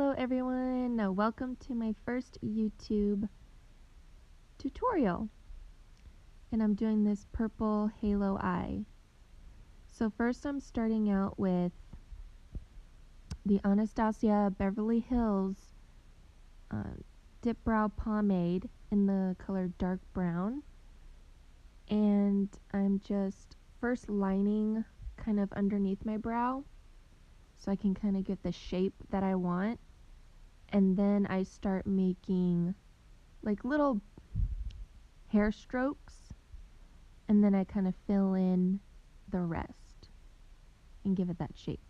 Hello everyone, welcome to my first YouTube tutorial, and I'm doing this purple halo eye. So first I'm starting out with the Anastasia Beverly Hills Dip Brow Pomade in the color dark brown, and I'm just first lining kind of underneath my brow so I can kind of get the shape that I want. And then I start making like little hair strokes, and then I kind of fill in the rest and give it that shape.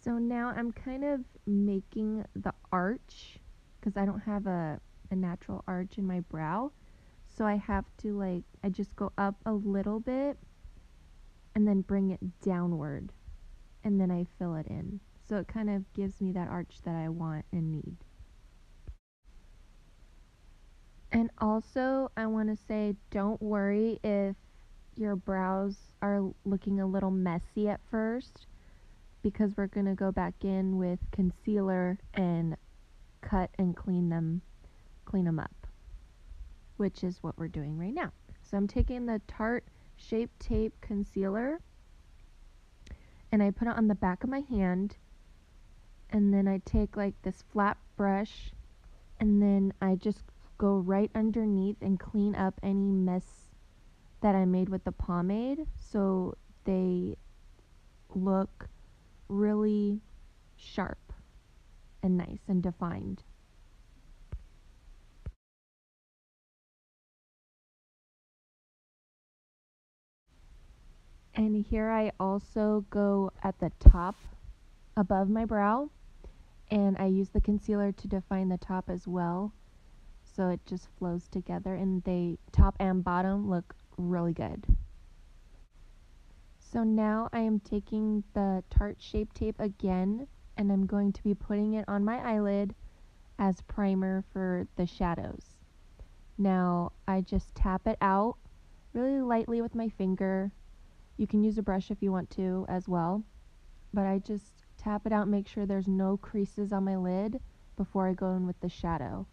So now I'm kind of making the arch because I don't have a natural arch in my brow. So I have to I just go up a little bit and then bring it downward, and then I fill it in. So it kind of gives me that arch that I want and need. And also, I want to say, don't worry if your brows are looking a little messy at first, because we're going to go back in with concealer and cut and clean them up, which is what we're doing right now. So I'm taking the Tarte Shape Tape Concealer, and I put it on the back of my hand, and then I take like this flat brush, and then I just go right underneath and clean up any mess that I made with the pomade, so they look really sharp and nice and defined. And here I also go at the top above my brow, and I use the concealer to define the top as well, so it just flows together, and they top and bottom look really good. So now I am taking the Tarte Shape Tape again, and I'm going to be putting it on my eyelid as primer for the shadows. Now I just tap it out really lightly with my finger. You can use a brush if you want to as well, but I just tap it out and make sure there's no creases on my lid before I go in with the shadow.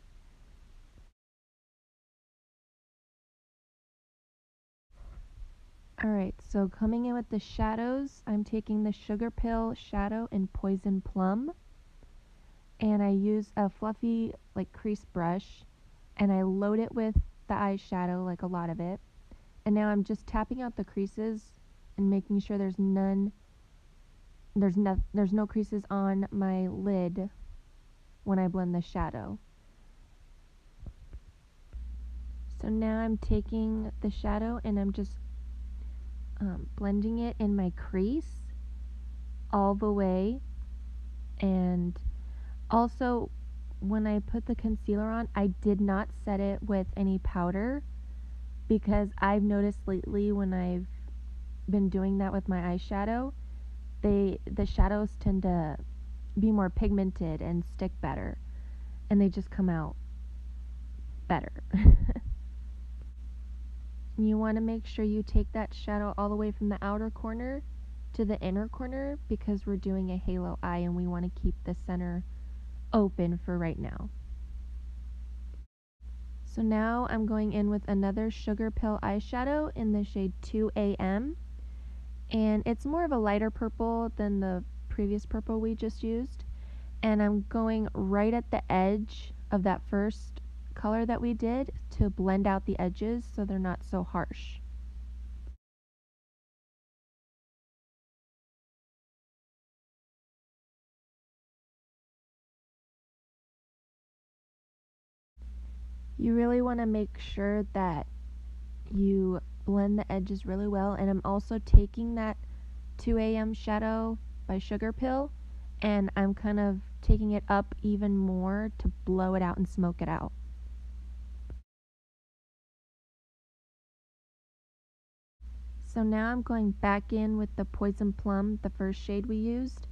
Alright, so coming in with the shadows, I'm taking the Sugarpill Shadow in Poison Plum, and I use a fluffy crease brush, and I load it with the eyeshadow, like a lot of it, and now I'm just tapping out the creases and making sure there's no creases on my lid when I blend the shadow. So now I'm taking the shadow and I'm just blending it in my crease all the way. And also, when I put the concealer on, I did not set it with any powder, because I've noticed lately when I've been doing that with my eyeshadow, the shadows tend to be more pigmented and stick better, and they just come out better. You want to make sure you take that shadow all the way from the outer corner to the inner corner, because we're doing a halo eye and we want to keep the center open for right now. So now I'm going in with another Sugarpill eyeshadow in the shade 2AM, and it's more of a lighter purple than the previous purple we just used, and I'm going right at the edge of that first color that we did to blend out the edges so they're not so harsh. You really want to make sure that you blend the edges really well, and I'm also taking that 2AM shadow by Sugarpill, and I'm kind of taking it up even more to blow it out and smoke it out. So now I'm going back in with the Poison Plum, the first shade we used,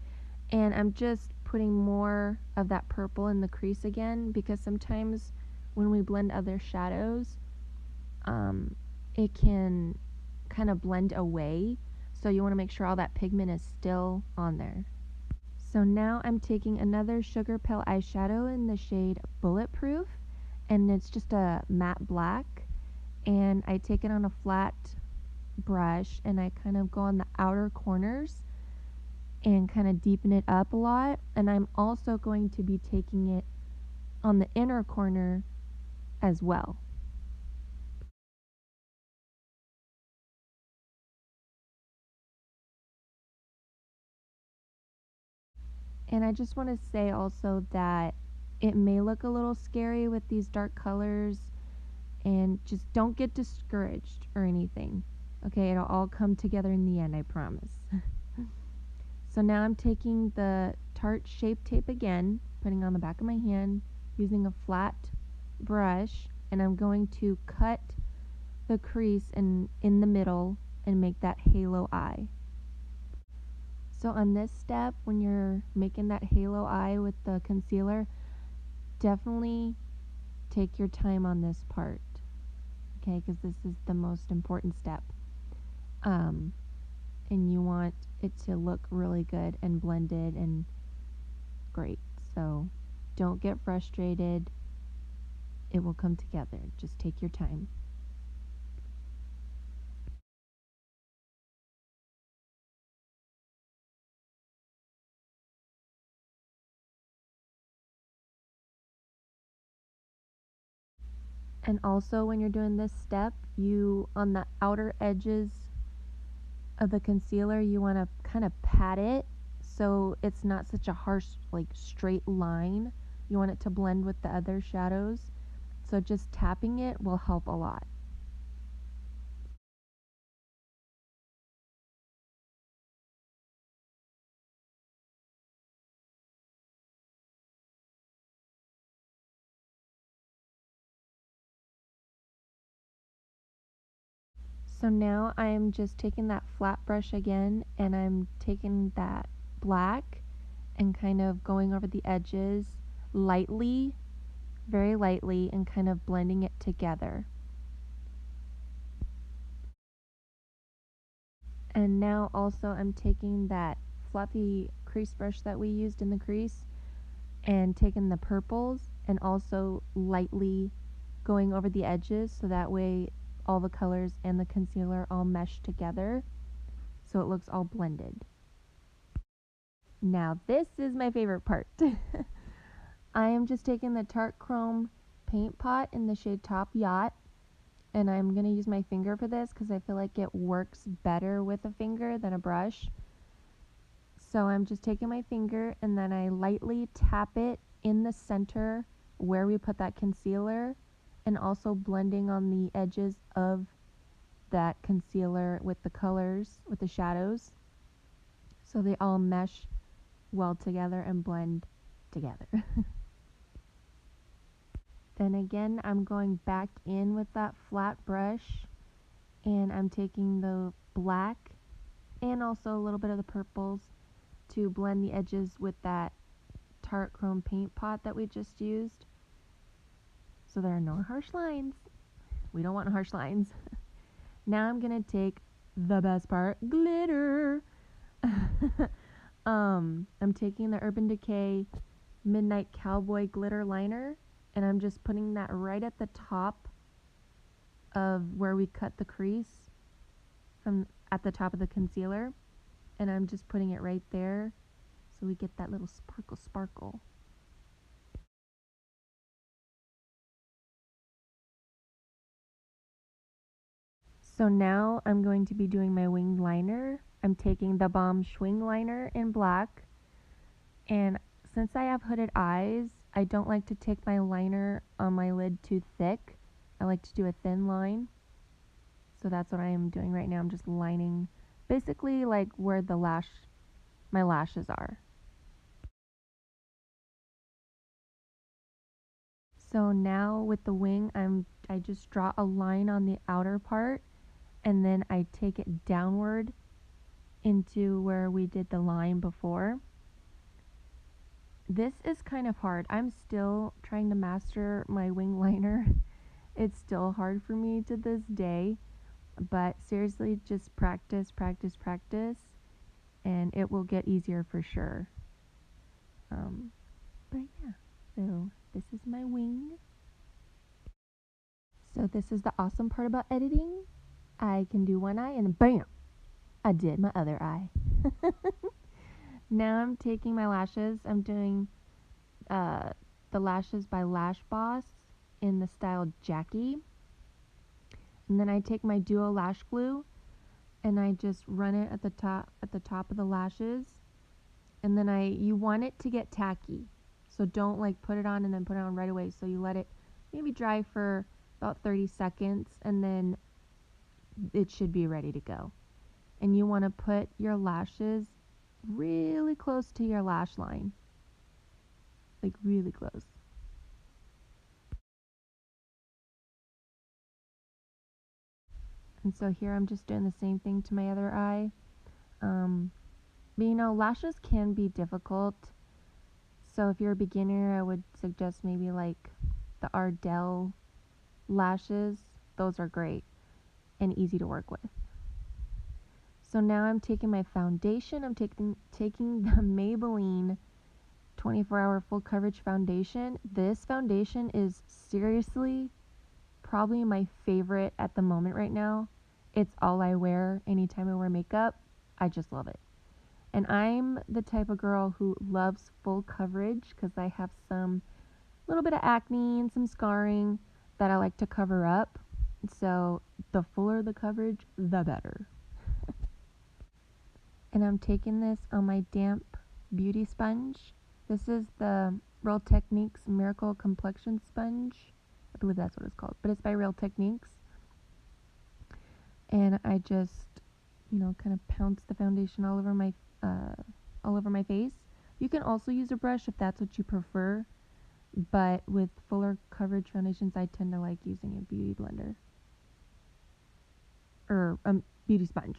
and I'm just putting more of that purple in the crease again, because sometimes when we blend other shadows, it can kind of blend away. So you want to make sure all that pigment is still on there. So now I'm taking another Sugar Pale eyeshadow in the shade Bulletproof, and it's just a matte black, and I take it on a flat brush and I kind of go on the outer corners and kind of deepen it up a lot, and I'm also going to be taking it on the inner corner as well. And I just want to say also that it may look a little scary with these dark colors, and just don't get discouraged or anything. Okay, it'll all come together in the end, I promise. So now I'm taking the Tarte Shape Tape again, putting on the back of my hand, using a flat brush, and I'm going to cut the crease in the middle and make that halo eye. So on this step, when you're making that halo eye with the concealer, definitely take your time on this part, okay, because this is the most important step. And you want it to look really good and blended and great. So don't get frustrated. It will come together. Just take your time. And also when you're doing this step, you on the outer edges of the concealer, you want to kind of pat it so it's not such a harsh like straight line. You want it to blend with the other shadows. So just tapping it will help a lot. So now I'm just taking that flat brush again, and I'm taking that black and kind of going over the edges lightly, very lightly, and kind of blending it together. And now also I'm taking that fluffy crease brush that we used in the crease and taking the purples and also lightly going over the edges so that way all the colors and the concealer all mesh together so it looks all blended. Now this is my favorite part. I am just taking the Tarte Chrome paint pot in the shade Top Yacht, and I'm going to use my finger for this because I feel like it works better with a finger than a brush. So I'm just taking my finger and then I lightly tap it in the center where we put that concealer, and also blending on the edges of that concealer with the colors, with the shadows, so they all mesh well together and blend together. Then again, I'm going back in with that flat brush, and I'm taking the black and also a little bit of the purples to blend the edges with that Tarte Chrome paint pot that we just used. So there are no harsh lines. We don't want harsh lines. Now I'm going to take the best part, glitter. I'm taking the Urban Decay Midnight Cowboy Glitter Liner, and I'm just putting that right at the top of where we cut the crease from at the top of the concealer, and I'm just putting it right there so we get that little sparkle. So now I'm going to be doing my winged liner. I'm taking the Balm Schwing liner in black, and since I have hooded eyes, I don't like to take my liner on my lid too thick. I like to do a thin line. So that's what I am doing right now. I'm just lining basically like where my lashes are. So now with the wing, I just draw a line on the outer part, and then I take it downward into where we did the line before. This is kind of hard. I'm still trying to master my wing liner. It's still hard for me to this day. But seriously, just practice, practice, practice, and it will get easier for sure. Um, but yeah, so this is my wing. So this is the awesome part about editing. I can do one eye and bam, I did my other eye. Now I'm taking my lashes. I'm doing uh, the lashes by Lash Boss in the style Jackie. And then I take my Duo Lash Glue and I just run it at the top of the lashes. And then you want it to get tacky. So don't like put it on and then put it on right away. So you let it maybe dry for about 30 seconds and then it should be ready to go. And you want to put your lashes really close to your lash line. Like really close. And so here I'm just doing the same thing to my other eye. But lashes can be difficult. So if you're a beginner, I would suggest maybe like the Ardell lashes. Those are great and easy to work with. So now I'm taking my foundation. I'm taking the Maybelline 24-hour full coverage foundation. This foundation is seriously probably my favorite at the moment right now. It's all I wear anytime I wear makeup. I just love it. And I'm the type of girl who loves full coverage because I have some little bit of acne and some scarring that I like to cover up. So the fuller the coverage, the better. And I'm taking this on my damp beauty sponge. This is the Real Techniques Miracle Complexion Sponge. I believe that's what it's called, but it's by Real Techniques. And I just, kind of pounce the foundation all over my face. You can also use a brush if that's what you prefer, but with fuller coverage foundations, I tend to like using a beauty blender or a beauty sponge.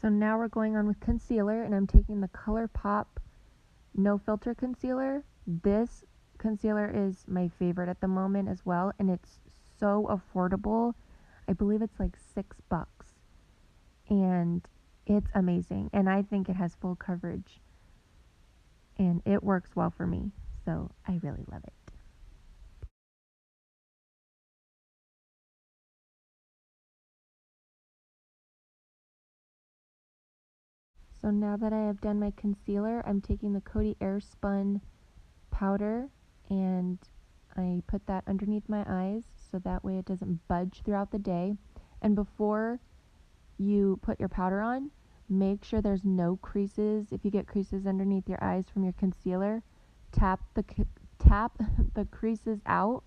So now we're going on with concealer, and I'm taking the ColourPop No Filter Concealer. This concealer is my favorite at the moment as well, and it's so affordable. I believe it's like $6, and it's amazing, and I think it has full coverage, and it works well for me, so I really love it. So now that I have done my concealer, I'm taking the Coty Airspun powder and I put that underneath my eyes so that way it doesn't budge throughout the day. And before you put your powder on, make sure there's no creases. If you get creases underneath your eyes from your concealer, tap the creases out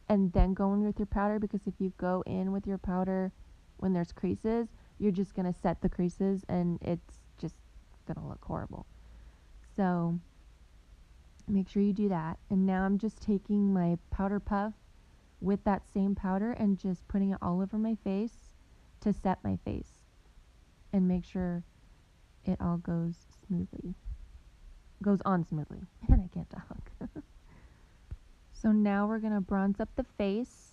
and then go in with your powder, because if you go in with your powder when there's creases, you're just going to set the creases and it's just going to look horrible. So make sure you do that. And now I'm just taking my powder puff with that same powder and just putting it all over my face to set my face and make sure it all goes on smoothly. And I can't talk. So now we're going to bronze up the face,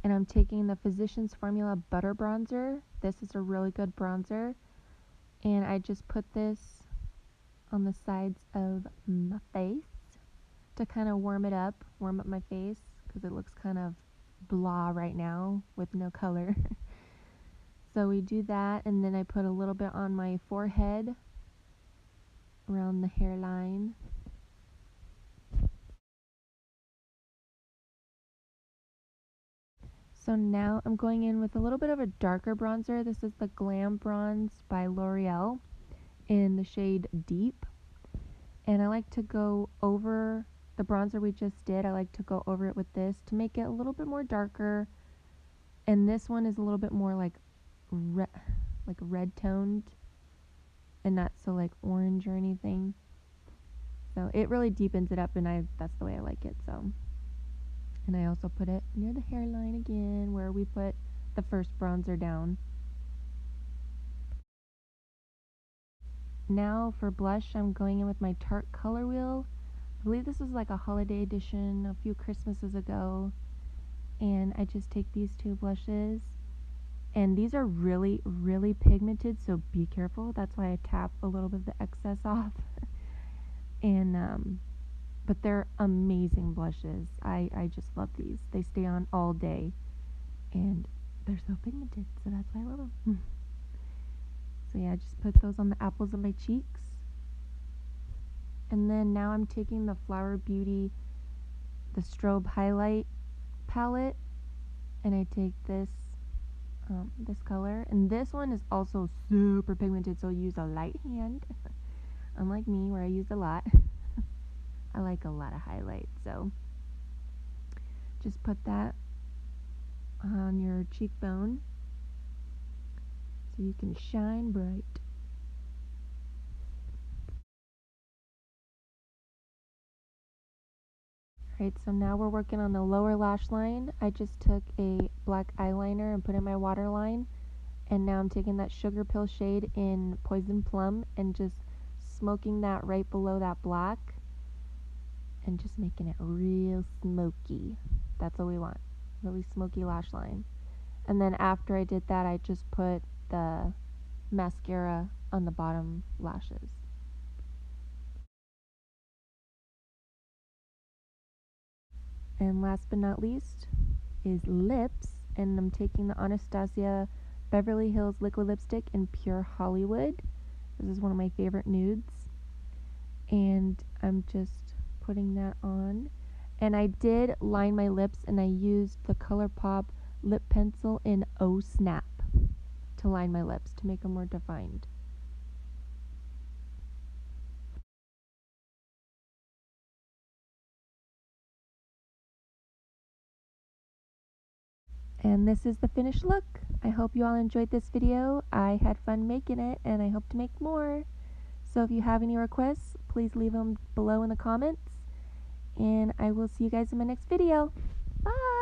and I'm taking the Physicians Formula Butter Bronzer. This is a really good bronzer, and I just put this on the sides of my face to kind of warm up my face, because it looks kind of blah right now with no color. So we do that, and then I put a little bit on my forehead around the hairline. So now I'm going in with a little bit of a darker bronzer. This is the Glam Bronze by L'Oreal in the shade Deep. And I like to go over the bronzer we just did. I like to go over it with this to make it a little bit more darker. And this one is a little bit more like red toned and not so like orange or anything. So it really deepens it up, and that's the way I like it. So, and I also put it near the hairline again where we put the first bronzer down. Now for blush, I'm going in with my Tarte Color Wheel. I believe this is like a holiday edition a few Christmases ago. And I just take these two blushes And these are really, really pigmented, so be careful. That's why I tap a little bit of the excess off. And but they're amazing blushes. I just love these. They stay on all day, and they're so pigmented, so that's why I love them. So yeah, I just put those on the apples of my cheeks. And then now I'm taking the Flower Beauty, the Strobe Highlight palette, and I take this this color, and this one is also super pigmented, so use a light hand. Unlike me, where I use a lot. I like a lot of highlight, so just put that on your cheekbone so you can shine bright. Alright, so now we're working on the lower lash line. I just took a black eyeliner and put in my waterline, and now I'm taking that Sugar Pill shade in Poison Plum and just smoking that right below that black and just making it real smoky. That's what we want, really smoky lash line. And then after I did that, I just put the mascara on the bottom lashes. And last but not least is lips, and I'm taking the Anastasia Beverly Hills Liquid Lipstick in Pure Hollywood. This is one of my favorite nudes, and I'm just putting that on. And I did line my lips, and I used the ColourPop lip pencil in Oh Snap to line my lips to make them more defined. And this is the finished look. I hope you all enjoyed this video. I had fun making it, and I hope to make more. So if you have any requests, please leave them below in the comments. And I will see you guys in my next video. Bye!